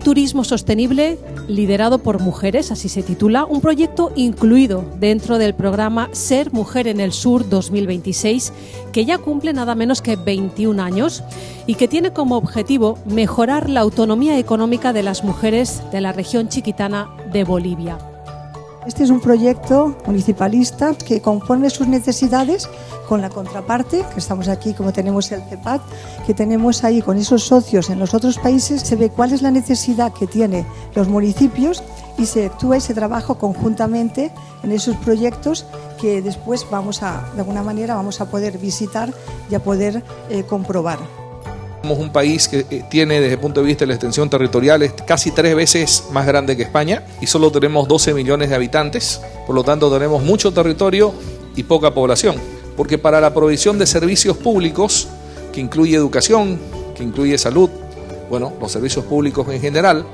Turismo sostenible liderado por mujeres, así se titula, un proyecto incluido dentro del programa Ser Mujer en el Sur 2026, que ya cumple nada menos que 21 años y que tiene como objetivo mejorar la autonomía económica de las mujeres de la región chiquitana de Bolivia. Este es un proyecto municipalista que compone sus necesidades con la contraparte, que estamos aquí, como tenemos el CEPAD, que tenemos ahí con esos socios en los otros países, se ve cuál es la necesidad que tienen los municipios y se actúa y se trabaja conjuntamente en esos proyectos que después de alguna manera vamos a poder visitar y a poder comprobar. Somos un país que tiene, desde el punto de vista de la extensión territorial, es casi 3 veces más grande que España y solo tenemos 12 millones de habitantes, por lo tanto tenemos mucho territorio y poca población, porque para la provisión de servicios públicos, que incluye educación, que incluye salud, los servicios públicos en general,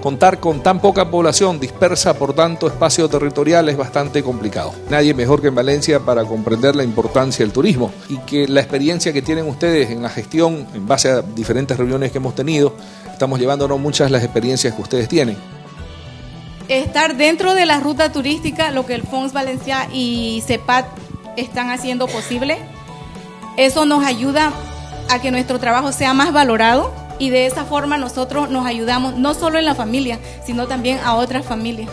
contar con tan poca población dispersa por tanto espacio territorial es bastante complicado. Nadie mejor que en Valencia para comprender la importancia del turismo y que la experiencia que tienen ustedes en la gestión, en base a diferentes reuniones que hemos tenido, estamos llevándonos muchas de las experiencias que ustedes tienen. Estar dentro de la ruta turística, lo que el Fons Valencià y CEPAD están haciendo posible, eso nos ayuda a que nuestro trabajo sea más valorado. Y de esa forma nosotros nos ayudamos no solo en la familia, sino también a otras familias.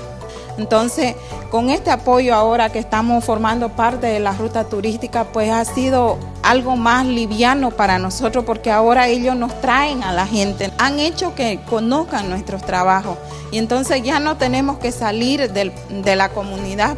Entonces, con este apoyo ahora que estamos formando parte de la ruta turística, pues ha sido algo más liviano para nosotros porque ahora ellos nos traen a la gente, han hecho que conozcan nuestros trabajos y entonces ya no tenemos que salir de la comunidad.